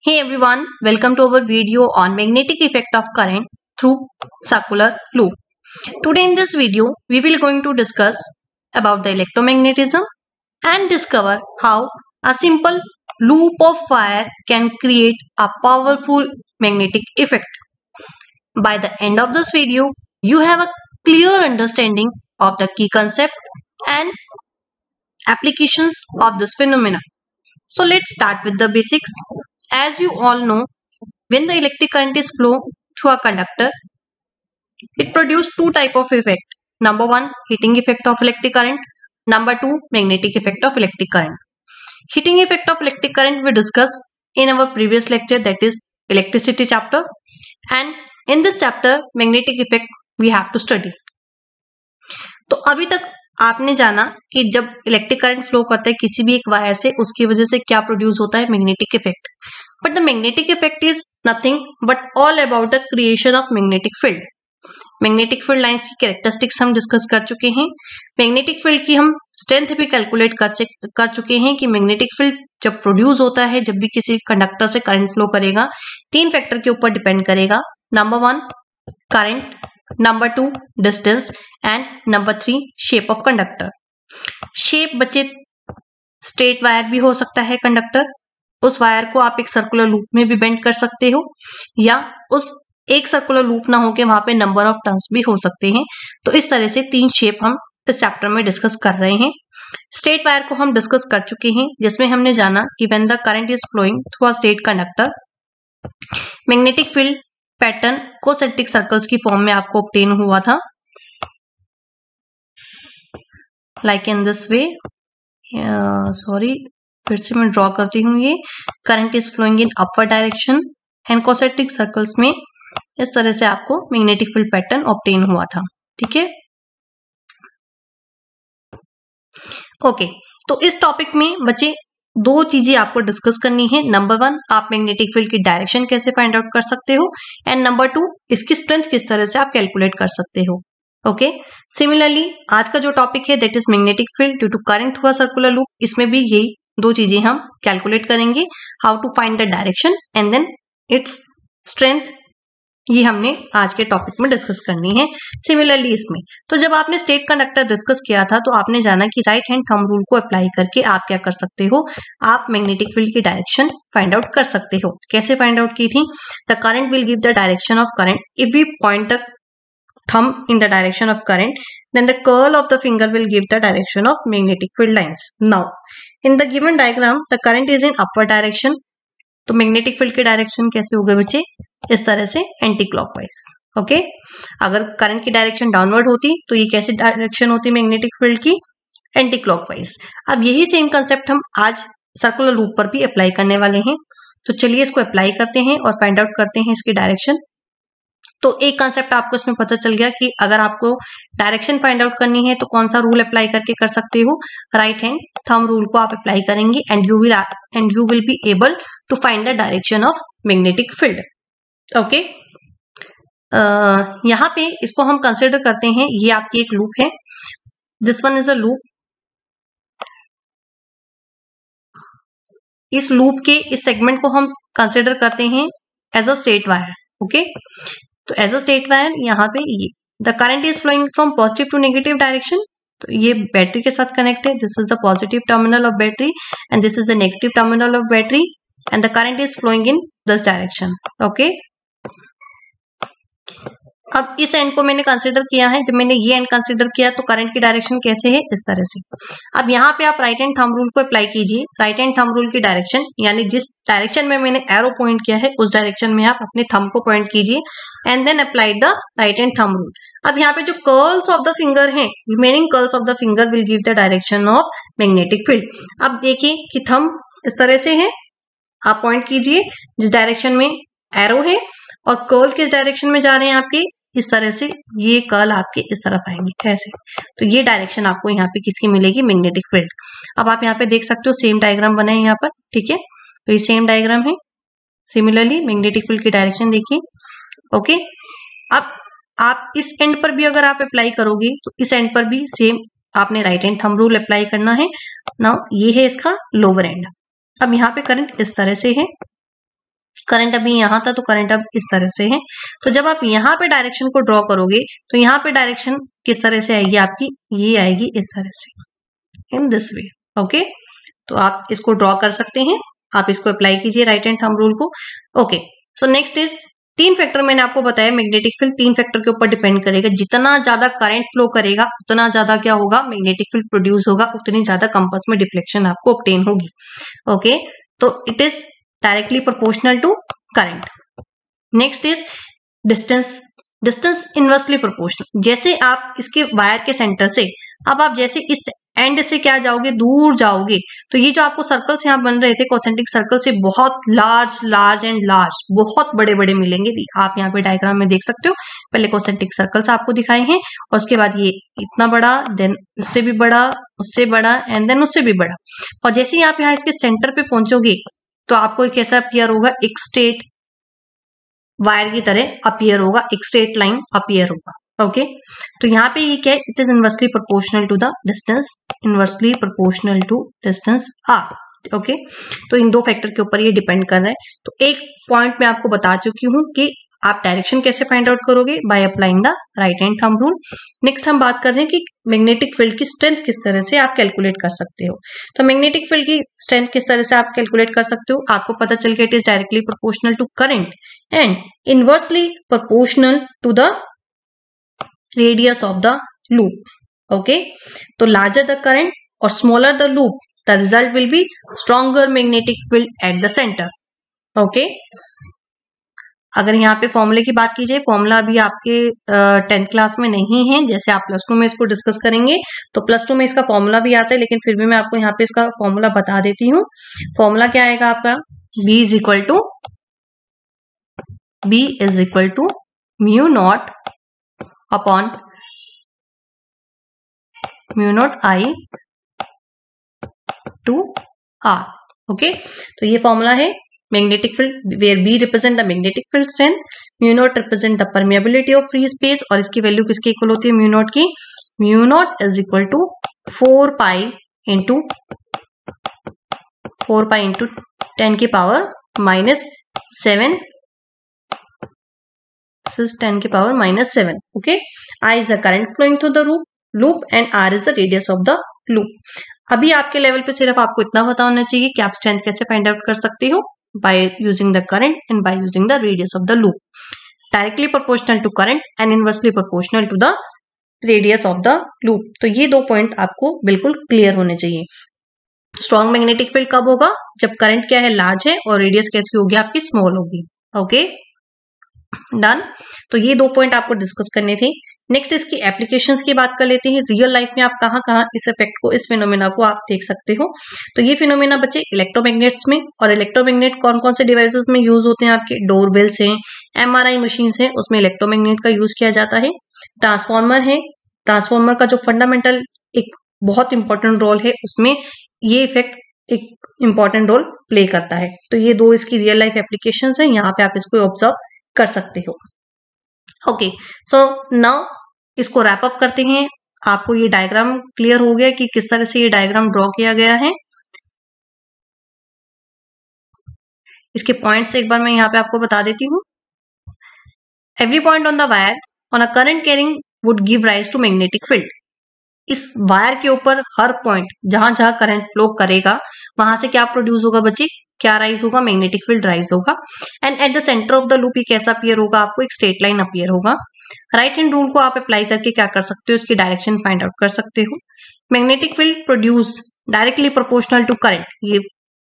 Hey everyone, welcome to our video on magnetic effect of current through circular loop. Today in this video, we will going to discuss about the electromagnetism and discover how a simple loop of wire can create a powerful magnetic effect. By the end of this video, you have a clear understanding of the key concept and applications of this phenomenon. So let's start with the basics. As you all know, when the electric current is flow through a conductor, it produces two type of effect. Number one, heating effect of electric current. Number two, magnetic effect of electric current. Heating effect of electric current we discussed in our previous lecture, that is electricity chapter, and in this chapter magnetic effect we have to study. तो अभी तक आपने जाना कि जब electric current flow करता है किसी भी एक वायर से, उसकी वजह से क्या प्रोड्यूस होता है, magnetic effect. But the magnetic effect is nothing but all about the creation of magnetic field. Magnetic field lines की कैरेक्टरिस्टिक्स हम डिस्कस कर चुके हैं. मैग्नेटिक फील्ड की हम स्ट्रेंथ भी कैलकुलेट कर चुके हैं कि मैग्नेटिक फील्ड जब प्रोड्यूस होता है, जब भी किसी कंडक्टर से करंट फ्लो करेगा, तीन फैक्टर के ऊपर डिपेंड करेगा. Number one, current. Number two, distance. And number three, shape of conductor. Shape बच्चे स्ट्रेट वायर भी हो सकता है कंडक्टर, उस वायर को आप एक सर्कुलर लूप में भी बेंड कर सकते हो, या उस एक सर्कुलर लूप ना हो के वहां पे नंबर ऑफ टर्न्स भी हो सकते हैं. तो इस तरह से तीन शेप हम इस चैप्टर में डिस्कस कर रहे हैं. स्ट्रेट वायर को हम डिस्कस कर चुके हैं, जिसमें हमने जाना कि when the current is flowing through a straight conductor, magnetic field pattern concentric circles की फॉर्म में आपको ऑब्टेन हुआ था, like in this way. Sorry, फिर से मैं ड्रॉ करती हूँ. ये current is flowing in upward direction and concentric circles में इस तरह से आपको मैग्नेटिक फील्ड पैटर्न ऑब्टेन हुआ था. ठीक है, ओके. तो इस टॉपिक में बच्चे दो चीजें आपको डिस्कस करनी है. नंबर वन, आप मैग्नेटिक फील्ड की डायरेक्शन कैसे फाइंड आउट कर सकते हो, एंड नंबर टू, इसकी स्ट्रेंथ किस तरह से आप कैलकुलेट कर सकते हो. ओके. सिमिलरली आज का जो टॉपिक है that is magnetic field due to current हुआ सर्कुलर लूप, इसमें भी यही दो चीजें हम कैलकुलेट करेंगे. How to find the direction and then its strength, ये हमने आज के टॉपिक में डिस्कस करनी है. सिमिलरली इसमें तो जब आपने स्ट्रेट कंडक्टर डिस्कस किया था तो आपने जाना कि राइट हैंड थंब रूल को अप्लाई करके आप क्या कर सकते हो, आप मैग्नेटिक फील्ड की डायरेक्शन फाइंड आउट कर सकते हो. कैसे फाइंड आउट की थी? The current will give the direction of current if we point the thumb in the direction of current, then the curl of the finger will give the direction of magnetic field lines. Now in the given diagram the current is in upward direction, तो magnetic field की direction कैसे हो गए बच्चे? इस तरह से anti clockwise. Okay. अगर करंट की डायरेक्शन डाउनवर्ड होती तो ये कैसी डायरेक्शन होती मैग्नेटिक फील्ड की? Anti clockwise. अब यही सेम कंसेप्ट हम आज सर्कुलर लूप पर भी अप्लाई करने वाले हैं. तो चलिए इसको अप्लाई करते हैं और फाइंड आउट करते हैं इसकी डायरेक्शन. तो एक कंसेप्ट आपको इसमें पता चल गया कि अगर आपको डायरेक्शन फाइंड आउट करनी है तो कौन सा रूल अप्लाई करके कर सकते हो? राइट हैंड थंब रूल को आप अप्लाई करेंगे and you will be able to find the direction of magnetic field. Okay. यहाँ पे इसको हम कंसिडर करते हैं, ये आपकी एक लूप है. This one is a loop. इस लूप के इस सेगमेंट को हम कंसिडर करते हैं as a straight wire. Okay. तो एज अ स्ट्रेट वायर यहाँ पे ये the current is flowing from positive to negative direction. तो ये बैटरी के साथ कनेक्ट है. This is the positive terminal of battery and this is the negative terminal of battery and the current is flowing in this direction. Okay. अब इस and को मैंने consider किया है. जब मैंने ये एंड कंसिडर किया तो करंट की डायरेक्शन कैसे है? इस तरह से. अब यहाँ पे आप राइट हैंड थंब रूल को अप्लाई कीजिए. राइट हैंड थंब रूल की डायरेक्शन यानी जिस डायरेक्शन में मैंने एरो पॉइंट किया है उस डायरेक्शन में आप अपने थंब को पॉइंट कीजिए and then apply the right hand thumb rule. अब यहाँ पे जो कर्ल्स ऑफ द फिंगर है, remaining curls of the finger will give the direction of magnetic field. अब देखिए कि थंब इस तरह से है, आप पॉइंट कीजिए जिस डायरेक्शन में एरो है और कर्ल किस डायरेक्शन में जा रहे हैं आपके, इस तरह से ये कर्ल आपके इस तरफ आएंगे ऐसे. तो ये डायरेक्शन आपको यहाँ पे किसकी मिलेगी? Magnetic field. अब आप यहाँ पे देख सकते हो सेम डायग्राम बना है यहाँ पर. ठीक है, तो ये सेम डायग्राम है. सिमिलरली मैग्नेटिक फील्ड की डायरेक्शन देखिए. ओके. अब आप इस एंड पर भी अगर आप अप्लाई करोगे तो इस एंड पर भी सेम आपने right hand thumb rule apply करना है. नाउ ये है इसका लोअर एंड. अब यहाँ पे करंट इस तरह से है करंट अभी यहाँ था तो करंट अब इस तरह से है। तो जब आप यहाँ पे डायरेक्शन को ड्रॉ करोगे तो यहाँ पे डायरेक्शन किस तरह से आएगी आपकी, ये आएगी इस तरह से, इन दिस वे। ओके, तो आप इसको ड्रॉ कर सकते हैं, आप इसको अप्लाई कीजिए राइट हैंड थंब रूल को। Okay, so next is 3 factor मैंने आपको बताया, मैग्नेटिक फील्ड 3 फैक्टर के ऊपर डिपेंड करेगा। जितना ज्यादा करंट फ्लो करेगा उतना ज्यादा क्या होगा, मैग्नेटिक फील्ड प्रोड्यूस होगा, उतनी ज्यादा कंपास में डिफ्लेक्शन आपको ऑब्टेन होगी। ओके, तो it is directly proportional to current. Next is distance, distance inversely proportional. जैसे आप इसके वायर के सेंटर से, अब आप जैसे इस एंड से क्या जाओगे, दूर जाओगे, तो ये जो आपको सर्कल्स यहाँ बन रहे थे कॉन्सेंट्रिक सर्कल से बहुत लार्ज लार्ज एंड लार्ज, बहुत बड़े बड़े मिलेंगे। आप यहाँ पे डायग्राम में देख सकते हो, पहले कॉन्सेंट्रिक सर्कल्स आपको दिखाए हैं और उसके बाद ये इतना बड़ा, देन उससे भी बड़ा, उससे बड़ा एंड देन उससे भी बड़ा। और जैसे ही आप यहाँ इसके सेंटर पे पहुंचोगे तो आपको एक कैसा अपीयर होगा, एक स्ट्रेट वायर की तरह अपीयर होगा, एक स्ट्रेट लाइन अपीयर होगा। ओके, तो यहाँ पे ये क्या है, it is inversely proportional to the distance, inversely proportional to distance R. Okay, तो इन 2 फैक्टर के ऊपर ये डिपेंड कर रहा है। तो एक पॉइंट मैं आपको बता चुकी हूँ कि आप डायरेक्शन कैसे फाइंड आउट करोगे, by applying the right hand thumb rule. Next हम बात कर रहे हैं कि मैग्नेटिक फील्ड की स्ट्रेंथ किस तरह से आप कैलकुलेट कर सकते हो। तो मैग्नेटिक फील्ड की स्ट्रेंथ किस तरह से आप कैलकुलेट कर सकते हो, आपको पता चल गया, it is directly proportional to current and inversely proportional to the radius of the loop. Okay, तो larger the current or smaller the loop, the result will be stronger magnetic field at the center. Okay, अगर यहाँ पे फॉर्मूले की बात की जाए, formula अभी आपके 10th क्लास में नहीं है, जैसे आप +2 में इसको डिस्कस करेंगे तो +2 में इसका फॉर्मूला भी आता है, लेकिन फिर भी मैं आपको यहाँ पे इसका फॉर्मूला बता देती हूँ। फॉर्मूला क्या आएगा आपका, B is equal to mu naught upon mu naught I two R. Okay, तो ये फॉर्मूला है magnetic field, where B represent the magnetic field strength, mu naught represent the permeability of free space, और इसकी value किसके equal होती है, mu naught की। Mu naught is equal to 4 pi into 10 की पावर -7, 10 की power -7। Okay, I is the current flowing through the loop and R is the radius of the loop। अभी आपके लेवल पे सिर्फ आपको इतना पता होना चाहिए कि आप स्ट्रेंथ कैसे फाइंड आउट कर सकते हो, by using the current and by using the radius of the loop, directly proportional to current and inversely proportional to the radius of the loop. तो ये 2 पॉइंट आपको बिल्कुल क्लियर होने चाहिए। स्ट्रॉन्ग मैग्नेटिक फील्ड कब होगा, जब करंट क्या है, लार्ज है, और रेडियस कैसी होगी आपकी, स्मॉल होगी। Okay, done. तो ये 2 पॉइंट आपको डिस्कस करने थे। नेक्स्ट इसकी एप्लीकेशंस की बात कर लेते हैं। रियल लाइफ में आप कहाँ कहाँ इस इफेक्ट को, इस फिनोमेना को आप देख सकते हो। तो ये फिनोमेना बच्चे इलेक्ट्रोमैग्नेट्स में, और इलेक्ट्रोमैग्नेट कौन कौन से डिवाइसेस में यूज होते हैं, आपके डोरबेल्स हैं, MRI मशीन है, उसमें इलेक्ट्रोमैग्नेट का यूज किया जाता है। ट्रांसफॉर्मर है, ट्रांसफॉर्मर का जो फंडामेंटल एक बहुत इंपॉर्टेंट रोल है, उसमें ये इफेक्ट एक इंपॉर्टेंट रोल प्ले करता है। तो ये 2 इसकी रियल लाइफ एप्लीकेशन है, यहाँ पे आप इसको ऑब्जर्व कर सकते हो। ओके, सो नाउ इसको रैप अप करते हैं। आपको ये डायग्राम क्लियर हो गया कि किस तरह से ये डायग्राम ड्रॉ किया गया है। इसके पॉइंट्स एक बार मैं यहाँ पे आपको बता देती हूँ। Every point on the wire on a current carrying would give rise to magnetic field. इस वायर के ऊपर हर पॉइंट जहां जहां करंट फ्लो करेगा वहां से क्या प्रोड्यूस होगा बच्चे, क्या राइज होगा, मैग्नेटिक फील्ड राइज होगा। And at the centre of the loop ये कैसा अपीयर होगा, आपको एक स्ट्रेट लाइन अपीयर होगा। राइट हैंड रूल को आप अप्लाई करके क्या कर सकते हो, इसकी डायरेक्शन फाइंड आउट कर सकते हो। Magnetic field produce directly proportional to current, ये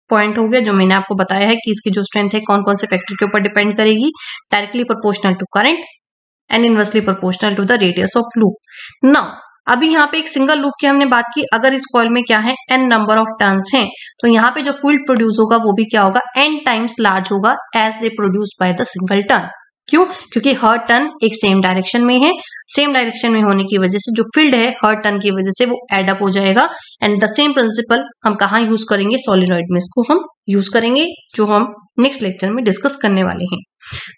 पॉइंट हो गया जो मैंने आपको बताया है कि इसकी जो स्ट्रेंथ है कौन कौन से फैक्टर के ऊपर डिपेंड करेगी, directly proportional to current and inversely proportional to the radius of loop. Now अभी यहाँ पे एक सिंगल लूप की हमने बात की, अगर इस कॉइल में क्या है, n नंबर ऑफ टर्न्स हैं, तो यहाँ पे जो फील्ड प्रोड्यूस होगा वो भी क्या होगा, n टाइम्स लार्ज होगा as they produce by the single turn. क्यों, क्योंकि हर टर्न एक सेम डायरेक्शन में है, सेम डायरेक्शन में होने की वजह से जो फील्ड है हर टर्न की वजह से वो एड अप हो जाएगा। एंड द सेम प्रिंसिपल हम कहाँ यूज करेंगे, सॉलिनॉइड में इसको हम यूज करेंगे, जो हम नेक्स्ट लेक्चर में डिस्कस करने वाले हैं।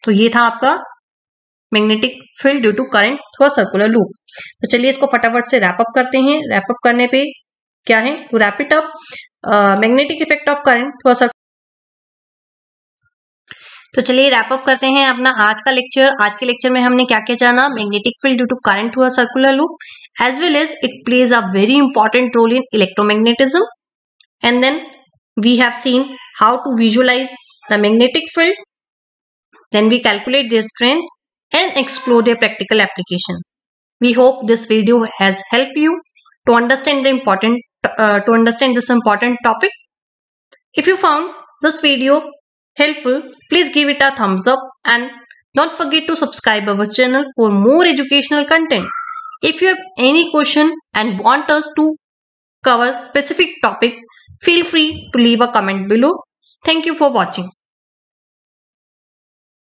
तो ये था आपका magnetic field due to current through a circular loop. तो चलिए इसको फटाफट से रैप अप करते हैं। रैप अप करने पे क्या है, to wrap it up, magnetic effect of current through a तो चलिए रैप अप करते हैं अपना आज का लेक्चर। आज के लेक्चर में हमने क्या क्या जाना? Magnetic field due to current through a circular loop, as well as it plays a very important role in electromagnetism, and then we have seen how to visualize the magnetic field, then we calculate their strength and explore their practical application. We hope this video has helped you to understand this important topic. If you found this video helpful, please give it a thumbs up and don't forget to subscribe our channel for more educational content. If you have any question and want us to cover specific topic, feel free to leave a comment below. Thank you for watching.